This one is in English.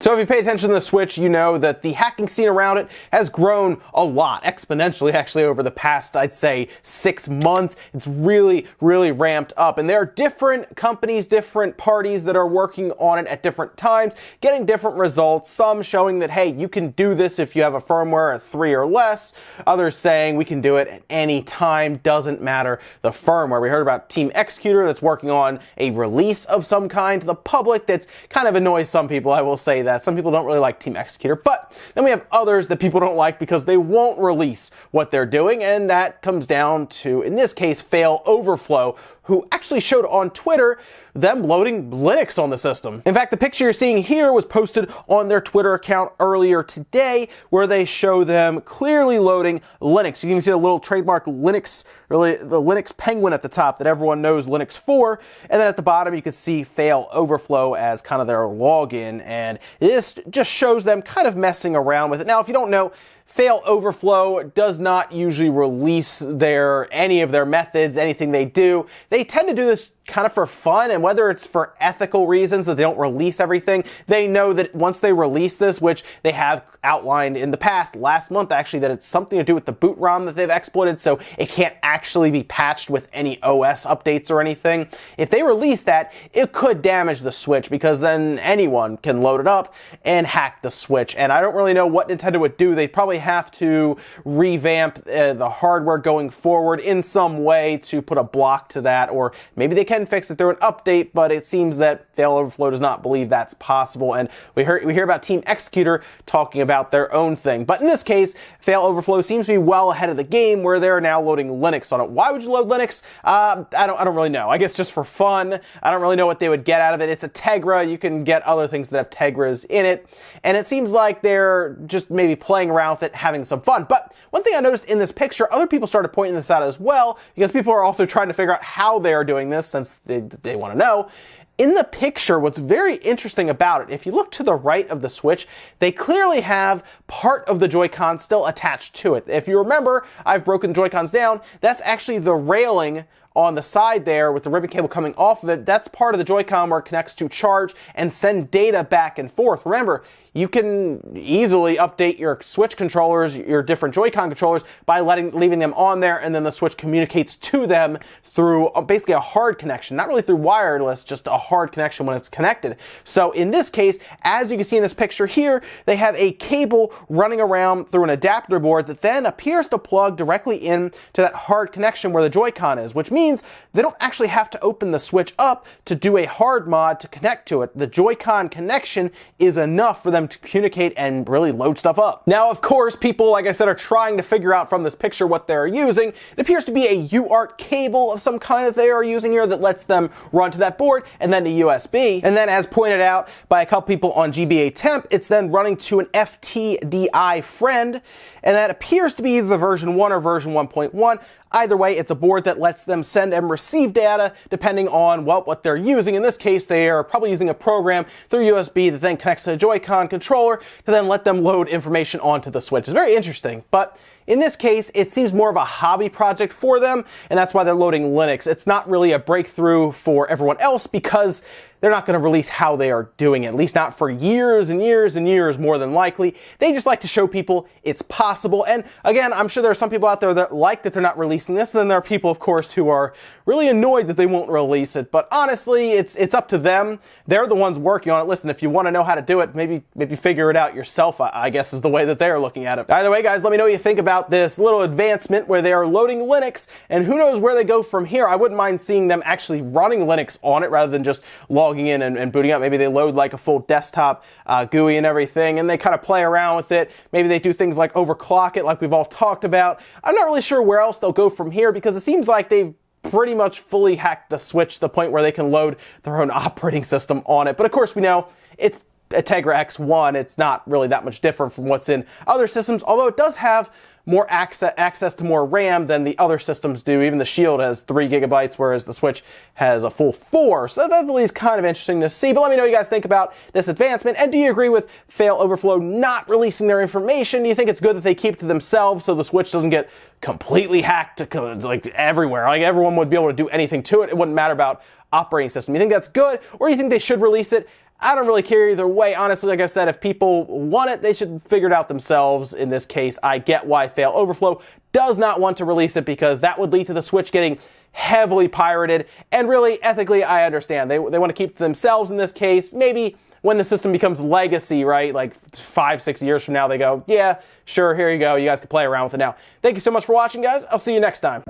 So if you pay attention to the Switch, you know that the hacking scene around it has grown a lot, exponentially actually over the past, I'd say, 6 months. It's really ramped up. And there are different companies, different parties that are working on it at different times, getting different results. Some showing that, hey, you can do this if you have a firmware at 3 or less. Others saying we can do it at any time, doesn't matter the firmware. We heard about Team Executor that's working on a release of some kind to the public that's kind of annoys some people, I will say that. Some people don't really like Team Executor, but then we have others that people don't like because they won't release what they're doing, and that comes down to, in this case, Fail Overflow, who actually showed on Twitter them loading Linux on the system. In fact, the picture you're seeing here was posted on their Twitter account earlier today, where they show them clearly loading Linux. You can see the little trademark Linux, really the Linux penguin at the top that everyone knows Linux for, and then at the bottom you can see Fail Overflow as kind of their login, and this just shows them kind of messing around with it. Now, if you don't know, Fail Overflow does not usually release any of their methods, anything they do. They tend to do this kind of for fun, and whether it's for ethical reasons that they don't release everything, they know that once they release this, which they have outlined in the past, last month actually, that it's something to do with the boot ROM that they've exploited, so it can't actually be patched with any OS updates or anything. If they release that, it could damage the Switch, because then anyone can load it up and hack the Switch, and I don't really know what Nintendo would do. They'd probably have to revamp the hardware going forward in some way to put a block to that, or maybe they can fix it through an update, but it seems that Fail Overflow does not believe that's possible, and we hear about Team Executor talking about their own thing. But in this case, Fail Overflow seems to be well ahead of the game, where they're now loading Linux on it. Why would you load Linux? I don't really know. I guess just for fun. I don't really know what they would get out of it. It's a Tegra. You can get other things that have Tegras in it, and it seems like they're just maybe playing around with it, having some fun. But one thing I noticed in this picture, other people started pointing this out as well, because people are also trying to figure out how they are doing this, since they want to know. In the picture, what's very interesting about it, if you look to the right of the Switch, they clearly have part of the Joy-Con still attached to it. If you remember, I've broken the Joy-Cons down. That's actually the railing on the side there with the ribbon cable coming off of it. That's part of the Joy-Con where it connects to charge and send data back and forth. Remember, you can easily update your Switch controllers, your different Joy-Con controllers, by leaving them on there, and then the Switch communicates to them through basically a hard connection. Not really through wireless, just a hard connection when it's connected. So in this case, as you can see in this picture here, they have a cable running around through an adapter board that then appears to plug directly in to that hard connection where the Joy-Con is, which means they don't actually have to open the Switch up to do a hard mod to connect to it. The Joy-Con connection is enough for them to communicate and really load stuff up. Now, of course, people, like I said, are trying to figure out from this picture what they're using. It appears to be a UART cable of some kind that they are using here that lets them run to that board, and then the USB. And then, as pointed out by a couple people on GBA Temp, it's then running to an FTDI friend, and that appears to be either version 1 or version 1.1. Either way, it's a board that lets them send and receive data depending on, well, what they're using. In this case, they are probably using a program through USB that then connects to the Joy-Con controller to then let them load information onto the Switch. It's very interesting, but in this case, it seems more of a hobby project for them, and that's why they're loading Linux. It's not really a breakthrough for everyone else, because they're not going to release how they are doing it, at least not for years and years and years, more than likely. They just like to show people it's possible. And again, I'm sure there are some people out there that like that they're not releasing this, and then there are people, of course, who are really annoyed that they won't release it. But honestly, it's up to them. They're the ones working on it. Listen, if you want to know how to do it, maybe figure it out yourself, I guess is the way that they're looking at it. Either way, guys, let me know what you think about this little advancement where they are loading Linux, and who knows where they go from here. I wouldn't mind seeing them actually running Linux on it rather than just logging in and booting up. Maybe they load like a full desktop GUI and everything, and they kind of play around with it. Maybe they do things like overclock it, like we've all talked about. I'm not really sure where else they'll go from here, because it seems like they've pretty much fully hacked the Switch to the point where they can load their own operating system on it. But of course, we know it's a Tegra X1. It's not really that much different from what's in other systems, although it does have more access to more RAM than the other systems do. Even the Shield has 3 gigabytes, whereas the Switch has a full 4. So that's at least kind of interesting to see. But let me know what you guys think about this advancement. And do you agree with Fail Overflow not releasing their information? Do you think it's good that they keep it to themselves so the Switch doesn't get completely hacked to, like, everywhere? Like, everyone would be able to do anything to it. It wouldn't matter about operating system. You think that's good, or you think they should release it I don't really care either way. Honestly, like I said, if people want it, they should figure it out themselves. In this case, I get why Fail Overflow does not want to release it, because that would lead to the Switch getting heavily pirated. And really, ethically, I understand. They want to keep to themselves in this case. Maybe when the system becomes legacy, right, like 5-6 years from now, they go, yeah, sure, here you go. You guys can play around with it now. Thank you so much for watching, guys. I'll see you next time.